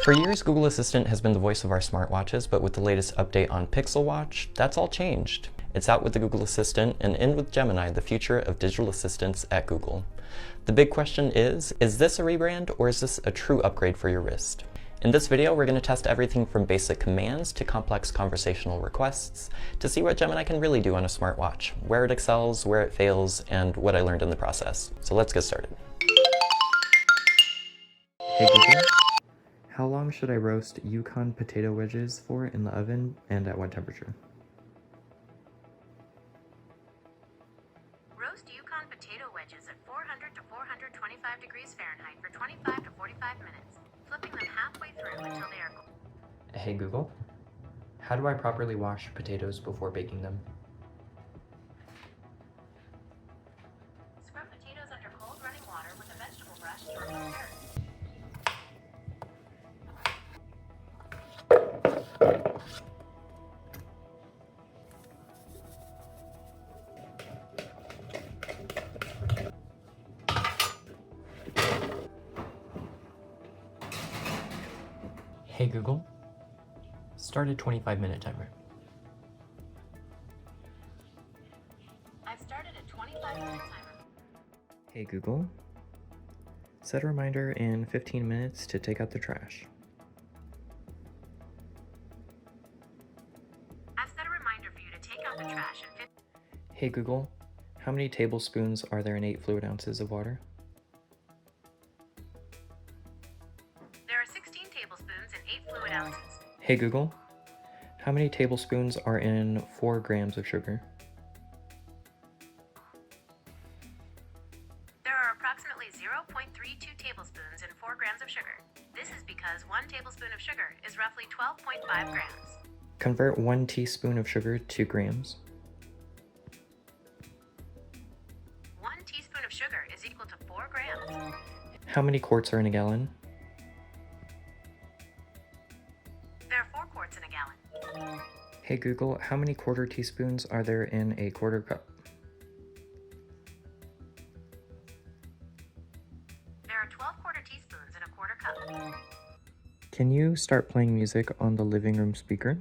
For years, Google Assistant has been the voice of our smartwatches, but with the latest update on Pixel Watch, that's all changed. It's out with the Google Assistant and in with Gemini, the future of digital assistants at Google. The big question is this a rebrand or is this a true upgrade for your wrist? In this video, we're going to test everything from basic commands to complex conversational requests to see what Gemini can really do on a smartwatch, where it excels, where it fails, and what I learned in the process. So let's get started. Hey Google, how long should I roast Yukon potato wedges for in the oven and at what temperature? Roast Yukon potato wedges at 400 to 425 degrees Fahrenheit for 25 to 45 minutes, flipping them halfway through until they are golden. Hey Google, how do I properly wash potatoes before baking them? Scrub potatoes under cold running water with a vegetable brush to remove dirt. Hey Google, start a 25-minute timer. I've started a 25-minute timer. Hey Google, set a reminder in 15 minutes to take out the trash. I've set a reminder for you to take out the trash in 15. Hey Google, how many tablespoons are there in 8 fluid ounces of water? There are 16 tablespoons and 8 fluid ounces. Hey Google, how many tablespoons are in 4 grams of sugar? There are approximately 0.32 tablespoons and 4 grams of sugar. This is because 1 tablespoon of sugar is roughly 12.5 grams. Convert 1 teaspoon of sugar to grams. 1 teaspoon of sugar is equal to 4 grams. How many quarts are in a gallon? There are 4 quarts in a gallon. Hey Google, how many quarter teaspoons are there in a quarter cup? There are 12 quarter teaspoons in a quarter cup. Can you start playing music on the living room speaker?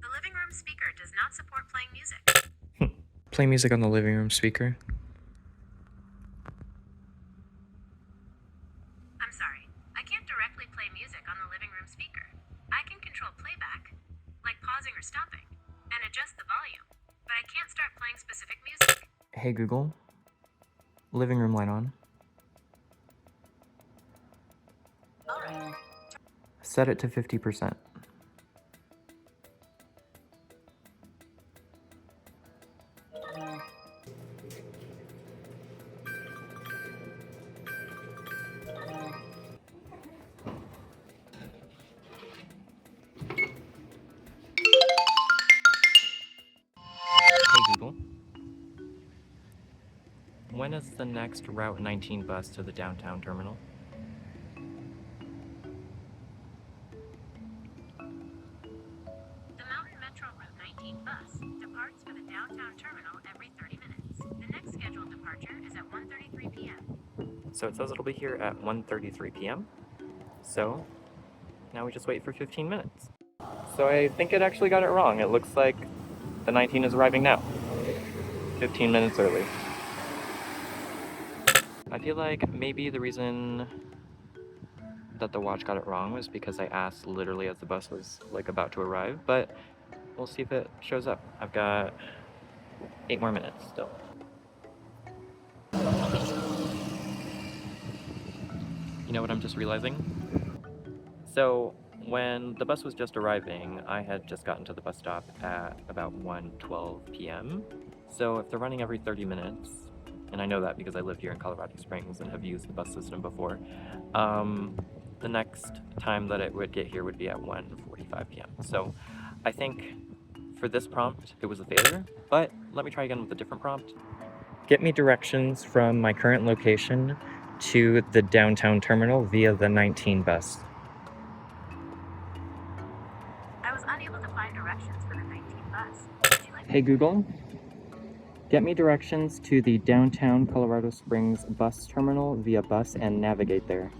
The living room speaker does not support playing music. Play music on the living room speaker. I'm sorry, I can't directly play music on the living room speaker. I can control playback, like pausing or stopping, and adjust the volume, but I can't start playing specific music. Hey Google, living room light on. Alright. Set it to 50%. Hey Google, when is the next Route 19 bus to the downtown terminal? The Mountain Metro Route 19 bus departs for the downtown terminal every 30 minutes. The next scheduled departure is at 1:33 p.m. So it says it'll be here at 1:33 p.m. So now we just wait for 15 minutes. So I think it actually got it wrong. It looks like the 19 is arriving now, 15 minutes early. I feel like maybe the reason that the watch got it wrong was because I asked literally as the bus was like about to arrive, but we'll see if it shows up. I've got 8 more minutes still. You know what I'm just realizing? So when the bus was just arriving, I had just gotten to the bus stop at about 1:12 p.m. So if they're running every 30 minutes, and I know that because I live here in Colorado Springs and have used the bus system before, the next time that it would get here would be at 1:45 p.m. So I think for this prompt, it was a failure, but let me try again with a different prompt. Get me directions from my current location to the downtown terminal via the 19 bus. I was unable to find directions for the 19 bus. Would you like Hey Google, Get me directions to the downtown Colorado Springs bus terminal via bus and navigate there.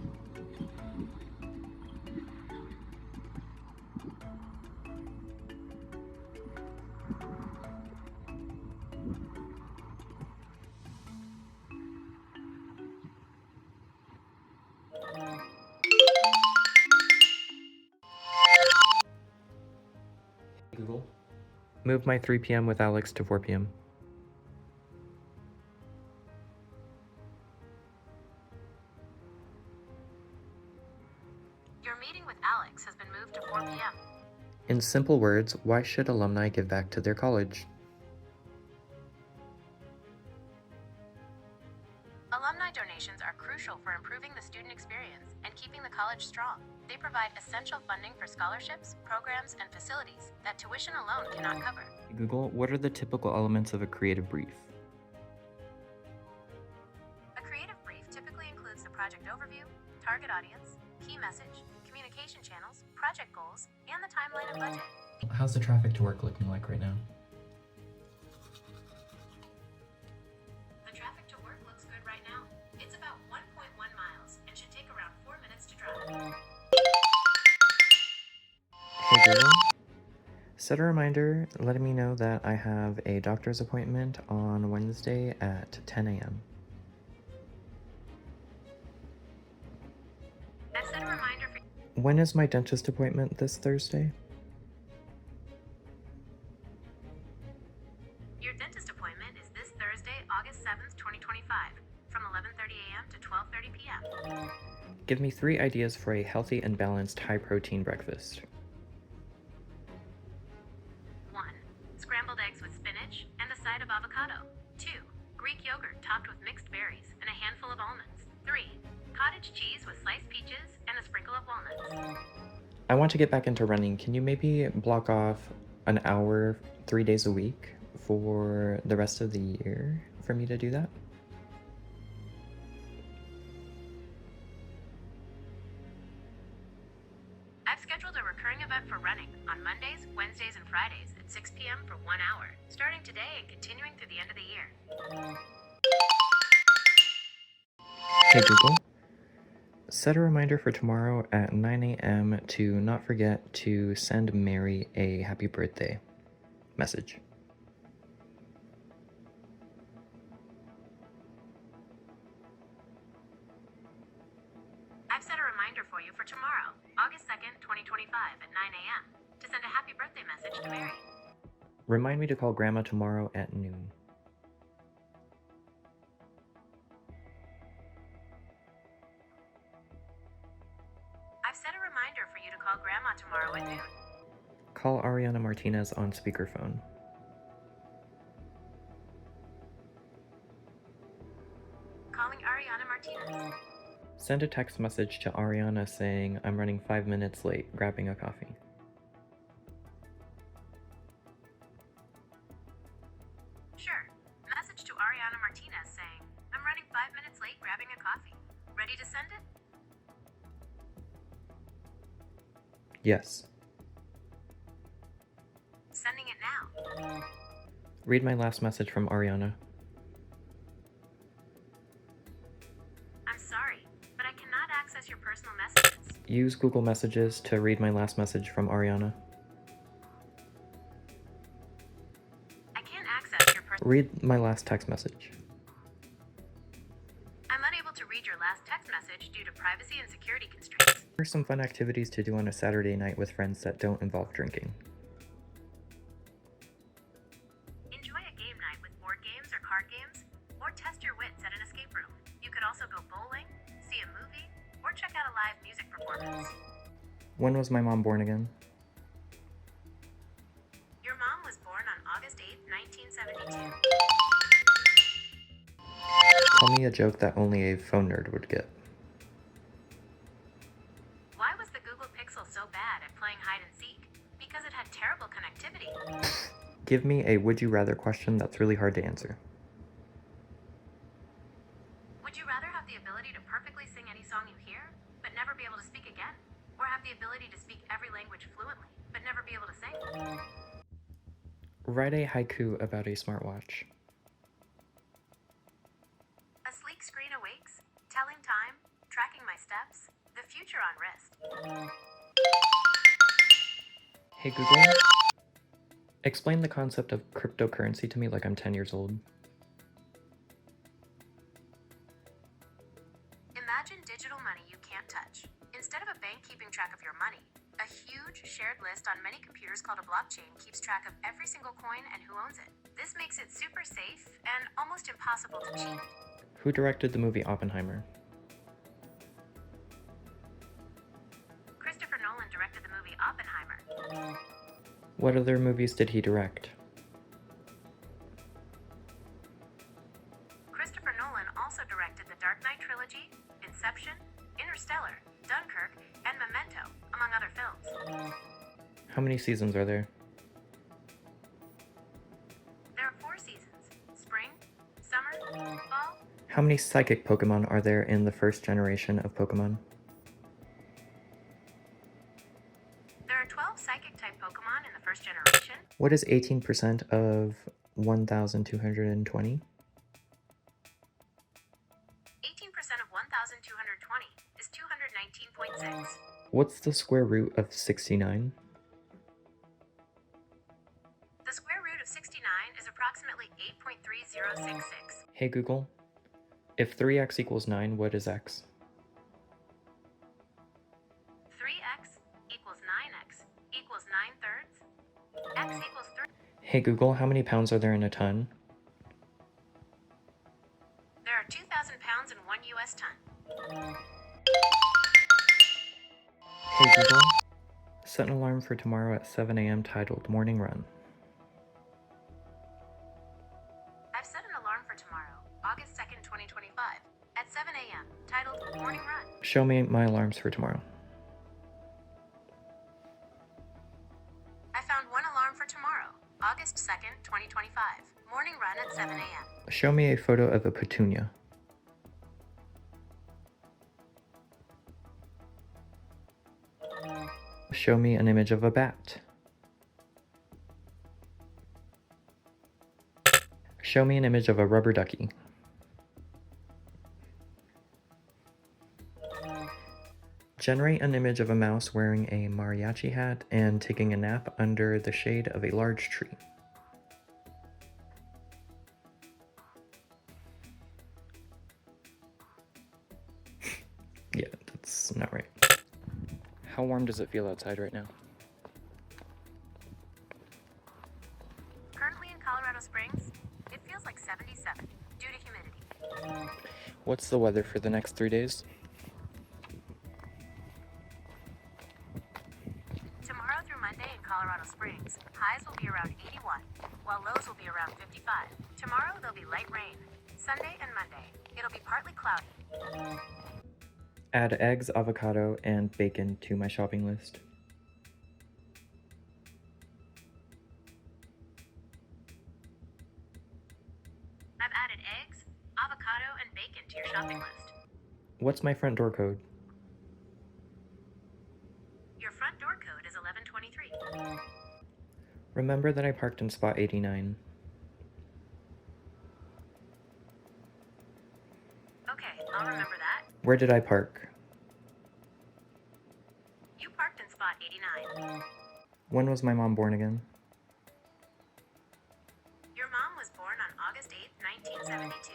Google, move my 3 p.m. with Alex to 4 p.m. Your meeting with Alex has been moved to 4 p.m. In simple words, why should alumni give back to their college? Alumni donations are crucial for improving the student experience and keeping the college strong. They provide essential funding for scholarships, programs, and facilities that tuition alone cannot cover. Google, what are the typical elements of a creative brief? A creative brief typically includes the project overview, target audience, key message, communication channels, project goals, and the timeline and budget. How's the traffic to work looking like right now? The traffic to work looks good right now. It's about 1.1 miles and should take around 4 minutes to drive. Hey Google, set a reminder letting me know that I have a doctor's appointment on Wednesday at 10 a.m. I've set a reminder for When is my dentist appointment this Thursday? your dentist appointment is this Thursday, August 7th, 2025, from 11:30 a.m. to 12:30 p.m. Give me 3 ideas for a healthy and balanced high-protein breakfast. 1. Scrambled eggs with spinach and a side of avocado. 2. Greek yogurt topped with mixed berries and a handful of almonds. 3. Cottage cheese with sliced peaches and a sprinkle of walnuts. I want to get back into running. Can you maybe block off an hour 3 days a week for the rest of the year for me to do that? I've scheduled a recurring event for running on Mondays, Wednesdays, and Fridays at 6 p.m. for 1 hour, starting today and continuing through the end of the year. Hey Google, set a reminder for tomorrow at 9 a.m. to not forget to send Mary a happy birthday message. I've set a reminder for you for tomorrow, August 2nd, 2025 at 9 a.m. to send a happy birthday message to Mary. Remind me to call Grandma tomorrow at noon. I've set a reminder for you to call Grandma tomorrow at noon. Call Ariana Martinez on speakerphone. Calling Ariana Martinez. Send a text message to Ariana saying, I'm running 5 minutes late, grabbing a coffee. Sure. Message to Ariana Martinez saying, I'm running 5 minutes late grabbing a coffee. Ready to send it? Yes. Sending it now. Read my last message from Ariana. I'm sorry, but I cannot access your personal messages. Use Google Messages to read my last message from Ariana. I can't access your personal... Read my last text message. I'm unable to read your last text message due to privacy and security constraints. Here are some fun activities to do on a Saturday night with friends that don't involve drinking. Enjoy a game night with board games or card games, or test your wits at an escape room. You could also go bowling, see a movie, or check out a live music performance. When was my mom born again? Your mom was born on August 8th, 1972. Tell me a joke that only a phone nerd would get. Why was the Google Pixel so bad at playing hide and seek? Because it had terrible connectivity. Give me a would you rather question that's really hard to answer. Would you rather have the ability to perfectly sing any song you hear, but never be able to speak again? Or have the ability to speak every language fluently, but never be able to sing? Write a haiku about a smartwatch. tracking my steps, the future on wrist. Hey Google, explain the concept of cryptocurrency to me like I'm 10 years old. Imagine digital money you can't touch. Instead of a bank keeping track of your money, a huge shared list on many computers called a blockchain keeps track of every single coin and who owns it. This makes it super safe and almost impossible to cheat. Who directed the movie Oppenheimer? Christopher Nolan directed the movie Oppenheimer. What other movies did he direct? Christopher Nolan also directed the Dark Knight trilogy, Inception, Interstellar, Dunkirk, and Memento, among other films. How many seasons are there? There are 4 seasons: spring, summer, fall. How many psychic Pokemon are there in the first generation of Pokemon? There are 12 psychic-type Pokemon in the first generation. What is 18% of 1,220? 18% of 1,220 is 219.6. What's the square root of 69? The square root of 69 is approximately 8.3066. Hey Google, if 3x equals 9, what is x? 3x equals 9x equals 9/3. X equals 3. Hey Google, how many pounds are there in a ton? There are 2,000 pounds in 1 US ton. Hey Google, set an alarm for tomorrow at 7 a.m. titled Morning Run. I've set an alarm for tomorrow, August 2nd, 2025, at 7 a.m., titled Morning Run. Show me my alarms for tomorrow. I found one alarm for tomorrow, August 2nd, 2025, morning run at 7 a.m. Show me a photo of a petunia. Show me an image of a bat. Show me an image of a rubber ducky. Generate an image of a mouse wearing a mariachi hat and taking a nap under the shade of a large tree. Yeah, that's not right. How warm does it feel outside right now? Currently in Colorado Springs, it feels like 77 due to humidity. What's the weather for the next 3 days? Tomorrow through Monday in Colorado Springs, highs will be around 81, while lows will be around 55. Tomorrow there'll be light rain. Sunday and Monday, it'll be partly cloudy. Add eggs, avocado, and bacon to my shopping list. I've added eggs, avocado, and bacon to your shopping list. What's my front door code? Your front door code is 1123. Remember that I parked in spot 89. Okay, I'll remember that. Where did I park? You parked in spot 89. When was my mom born again? Your mom was born on August 8th, 1972.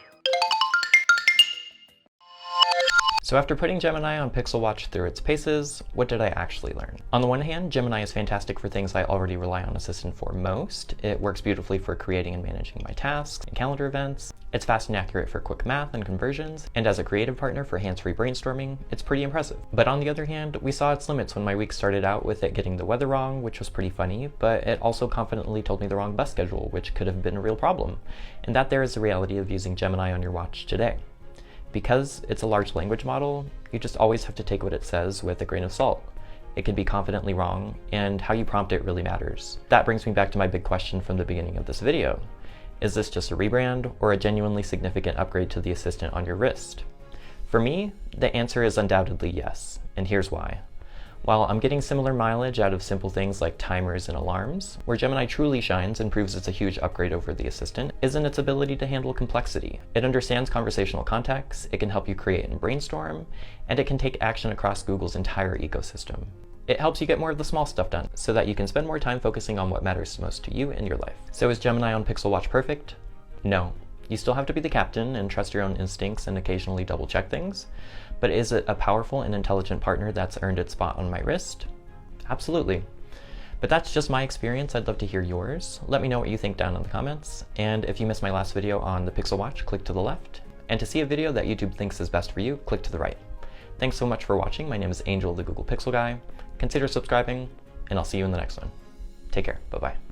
So after putting Gemini on Pixel Watch through its paces, what did I actually learn? On the one hand, Gemini is fantastic for things I already rely on Assistant for most. It works beautifully for creating and managing my tasks and calendar events. It's fast and accurate for quick math and conversions, and as a creative partner for hands-free brainstorming, it's pretty impressive. But on the other hand, we saw its limits when my week started out with it getting the weather wrong, which was pretty funny, but it also confidently told me the wrong bus schedule, which could have been a real problem. And that there is the reality of using Gemini on your watch today. Because it's a large language model, you just always have to take what it says with a grain of salt. It can be confidently wrong, and how you prompt it really matters. That brings me back to my big question from the beginning of this video. Is this just a rebrand, or a genuinely significant upgrade to the Assistant on your wrist? For me, the answer is undoubtedly yes, and here's why. While I'm getting similar mileage out of simple things like timers and alarms, where Gemini truly shines and proves it's a huge upgrade over the Assistant is in its ability to handle complexity. It understands conversational context, it can help you create and brainstorm, and it can take action across Google's entire ecosystem. It helps you get more of the small stuff done, so that you can spend more time focusing on what matters most to you in your life. So is Gemini on Pixel Watch perfect? No. You still have to be the captain and trust your own instincts and occasionally double check things. But is it a powerful and intelligent partner that's earned its spot on my wrist? Absolutely. But that's just my experience. I'd love to hear yours. Let me know what you think down in the comments. And if you missed my last video on the Pixel Watch, click to the left. And to see a video that YouTube thinks is best for you, click to the right. Thanks so much for watching. My name is Angel, the Google Pixel Guy. Consider subscribing, and I'll see you in the next one. Take care. Bye-bye.